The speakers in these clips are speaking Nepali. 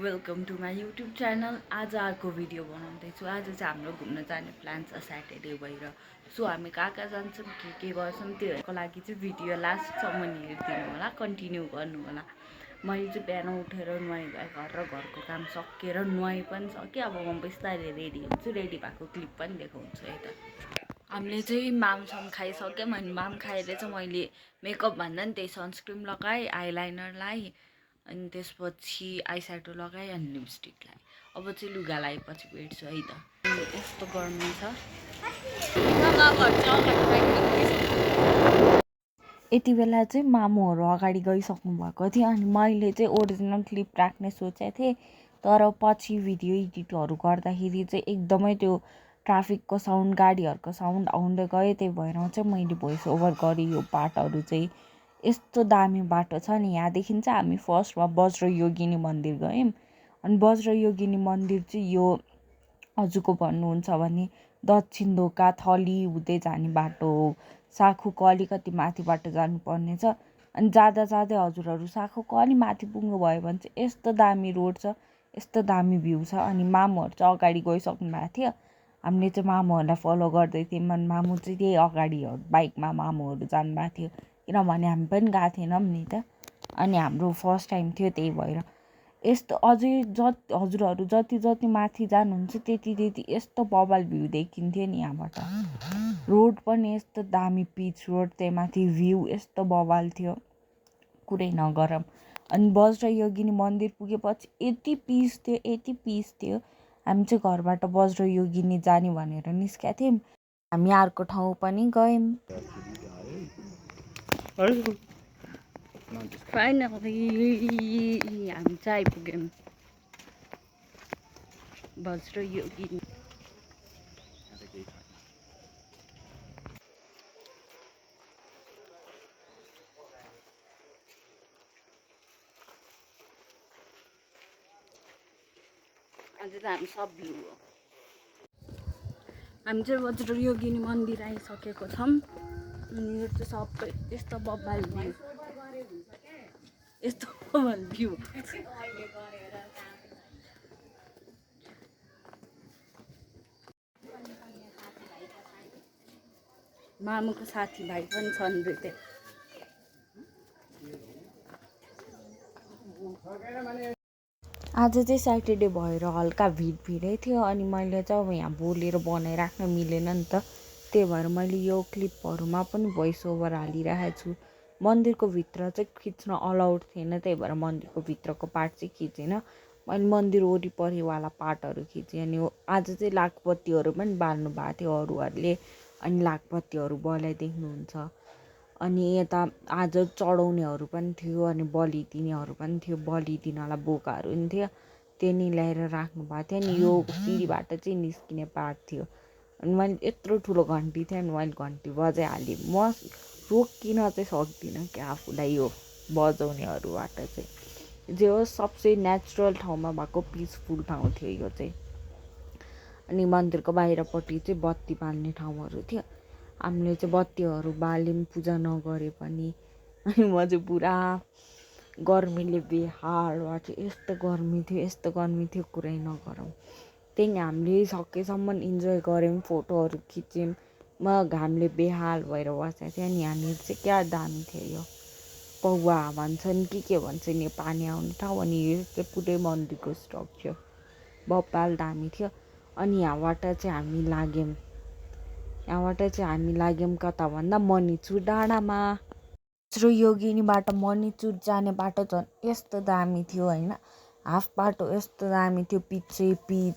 Welcome to my YouTube channel. आज अर्को भिडियो बनाउँदैछु। आज चाहिँ हाम्रो घुम्न जाने प्लान छ स्याटरडे भएर। सो हामी कहाँ कहाँ जान्छौँ के गर्छौँ त्योहरूको लागि चाहिँ भिडियो लास्टसम्म हेरिदिनु होला, कन्टिन्यू गर्नु होला। मैले चाहिँ बिहान उठेर नुहाइ घर र घरको काम सकेर नुहाइ पनि सकेँ। अब म बिस्तारै रेडी हुन्छु, रेडी भएको क्लिप पनि देखाउँछु यता। हामीले चाहिँ मामसाम खाइसक्यौँ अनि माम खाएर चाहिँ मैले मेकअप भन्दा नि त्यही सनस्क्रिन लगाएँ, आइलाइनर लगाएँ अनि त्यसपछि आइस्याडो लगाएँ अनि लिपस्टिक लगाएँ। अब चाहिँ लुगा लगाएपछि भेट्छु है त। यस्तो गर्मी छ। यति बेला चाहिँ मामुहरू अगाडि गइसक्नु भएको थियो अनि मैले चाहिँ ओरिजिनल क्लिप राख्ने सोचेको थिएँ, तर पछि भिडियो एडिटहरू गर्दाखेरि चाहिँ एकदमै त्यो ट्राफिकको साउन्ड, गाडीहरूको साउन्ड आउँदै गयो। त्यही भएर चाहिँ मैले भोइस ओभर गरेँ। यो बाटोहरू चाहिँ यस्तो दामी बाटो छ नि। यहाँदेखि चाहिँ हामी फर्स्टमा वज्रयोगिनी मन्दिर गयौँ अनि वज्रयोगिनी मन्दिर चाहिँ यो हजुरको भन्नुहुन्छ भने दक्षिण ढोका थली हुँदै जाने बाटो हो। साखुको अलिकति माथिबाट जानुपर्ने छ अनि जाँदा जाँदै हजुरहरू साखुको अलि माथि पुग्नुभयो भने चाहिँ यस्तो दामी रोड छ, यस्तो दामी भ्यू छ। अनि मामुहरू चाहिँ अगाडि गइसक्नु भएको थियो। हामीले चाहिँ मामुहरूलाई फलो गर्दै थियौँ अनि मामु चाहिँ त्यही अगाडि बाइकमा मामुहरू जानुभएको थियो, किनभने हामी पनि गएको थिएनौँ नि त। अनि हाम्रो फर्स्ट टाइम थियो, त्यही भएर यस्तो अझै हजुरहरू जति जति माथि जानुहुन्छ त्यति त्यति यस्तो बबाल भ्यू देखिन्थ्यो नि यहाँबाट। रोड पनि यस्तो दामी पिच रोड, त्यही माथि भ्यू यस्तो बबाल थियो, कुरै नगरौँ। अनि वज्रयोगिनी मन्दिर पुगेपछि यति पिस थियो, यति पिस थियो। हामी चाहिँ घरबाट वज्रयोगिनी जाने भनेर निस्केका थियौँ। हामी अर्को ठाउँ पनि गयौँ। फाइनली हामी चाहिँ आइपुग्यौँ वज्रयोगिनी। आज त हामी सब भ्यू हो। हामी चाहिँ वज्रयोगिनी मन्दिर आइसकेको छौँ अनि यो चाहिँ सबै यस्तो बब्बाल भ्यू, यस्तो बब्बाल भ्यू। मामुको साथीभाइ पनि छन् दुईटै। आज चाहिँ स्याटरडे भएर हल्का भिडै थियो अनि मैले चाहिँ अब यहाँ बोलेर बनाइराख्न मिलेन नि त। त्यही भएर मैले यो क्लिपहरूमा पनि भोइस ओभर हालिरहेको छु। मन्दिरको भित्र चाहिँ खिच्न अलाउड थिएन, त्यही भएर मन्दिरको भित्रको पार्ट चाहिँ खिचेन। मैले मन्दिर वरिपरिवाला पार्टहरू खिचेँ। अनि आज चाहिँ लाखबत्तीहरू पनि बाल्नु भएको थियो अरूहरूले, अनि लाखबत्तीहरू बलाइदेख्नुहुन्छ। अनि यता आज चढाउनेहरू पनि थियो अनि बलि दिनेहरू पनि थियो। बलि दिनलाई बोकाहरू पनि थियो, त्यो नि ल्याएर राख्नु भएको थियो। अनि यो सिँढीबाट चाहिँ निस्किने पार्ट थियो। अनि मैले यत्रो ठुलो घन्टी थियो अनि मैले घन्टी बजाइहालेँ। म रोकिन चाहिँ सक्दिनँ क्या आफूलाई यो बजाउनेहरूबाट चाहिँ। जे होस् सबसे नेचुरल ठाउँमा भएको पिसफुल ठाउँ थियो यो चाहिँ। अनि मन्दिरको बाहिरपट्टि चाहिँ बत्ती बाल्ने ठाउँहरू थियो। हामीले चाहिँ बत्तीहरू बाल्यौँ पूजा नगरे पनि। अनि म चाहिँ पुरा गर्मीले बेहाल भएको थियो। यस्तो गर्मी थियो, यस्तो गर्मी थियो, कुरै नगरौँ। त्यही हामीले सकेसम्म इन्जोय गऱ्यौँ, फोटोहरू खिच्यौँ। म घामले बेहाल भएर बसेको थिएँ। अनि यहाँनिर चाहिँ क्या दामी थियो यो पौवा भन्छन् कि के भन्छन्, यो पानी आउने ठाउँ। अनि यो चाहिँ पुरै मन्दिरको स्ट्रक्चर बब्बाल दामी थियो। अनि यहाँबाट चाहिँ हामी लाग्यौँ कता भन्दा मणिचुर डाँडामा। वज्रयोगिनीबाट मणिचुर जाने बाटो झन् यस्तो दामी थियो होइन। हाफ बाटो यस्तो दामी थियो, पिचै पिच,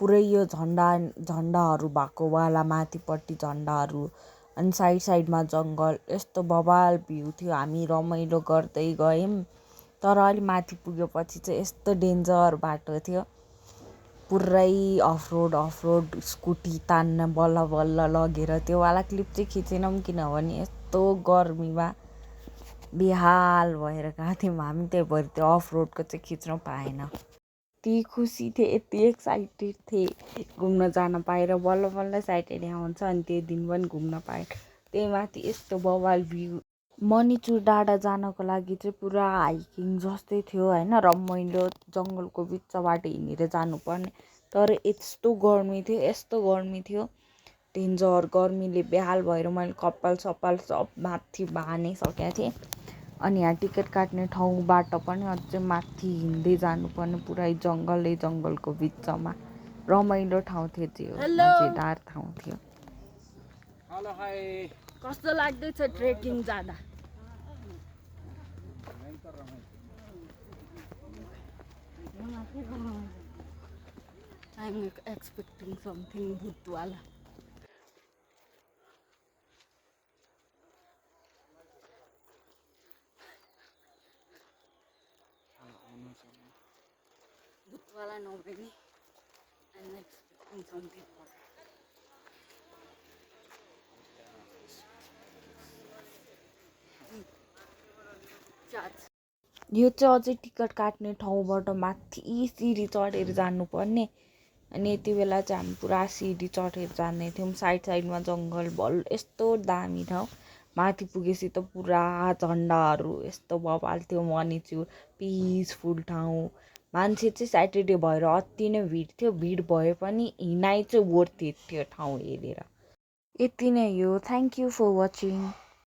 पुरै यो झन्डाहरू भएको वाला, माथिपट्टि झन्डाहरू अनि साइडमा जङ्गल, यस्तो बबाल भ्यू थियो। हामी रमाइलो गर्दै गयौँ, तर अलि माथि पुगेपछि चाहिँ यस्तो डेन्जर बाटो थियो। पुरै अफरोड स्कुटी तान्न बल्ल बल्ल लगेर त्यो वाला क्लिप चाहिँ खिचेनौँ, किनभने यस्तो गर्मीमा बेहाल भएर गएको थियौँ हामी। त्यही भएर त्यो अफरोडको चाहिँ खिच्न पाएन। यति खुसी थिएँ, यति एक्साइटेड थिएँ घुम्न जान पाएर। बल्ल बल्ल स्याटरडे आउँछ अनि त्यो दिन पनि घुम्न पाएँ। त्यही माथि यस्तो बवाल भ्यू मणिचुर डाँडा जानको लागि चाहिँ पुरा हाइकिङ जस्तै थियो होइन, रमाइलो जङ्गलको बिचबाट हिँडेर जानुपर्ने। तर यस्तो गर्मी थियो डेन्जर गर्मीले बेहाल भएर मैले कपाल सपाल सब माथि बानिसकेको थिएँ। अनि यहाँ टिकट काट्ने ठाउँबाट पनि अझै माथि हिँड्दै जानुपर्ने, पुरै जङ्गलको बिचमा। रमाइलो ठाउँ थियो त्यो, मजेदार ठाउँ थियो। कस्तो लाग्दैछ ट्रेकिङ जाँदा? I'm expecting something भूतवाला। भूतवाला नभए I'm expecting something more। यो चाहिँ अझै टिकट काट्ने ठाउँबाट माथि सिडी चढेर जानुपर्ने। अनि यति बेला चाहिँ हामी पुरा सिडी चढेर जाँदै थियौँ। साइडमा जङ्गल भल, यस्तो दामी ठाउँ। माथि पुगेपछि त पुरा झन्डाहरू यस्तो बवाल थियो। मणिचुर पिसफुल ठाउँ। मान्छे चाहिँ स्याटरडे भएर अति नै भिड थियो। भिड भए पनि हिँडाइ चाहिँ वर्थ इट थियो ठाउँ हेरेर। यति नै हो। Thank you for watching.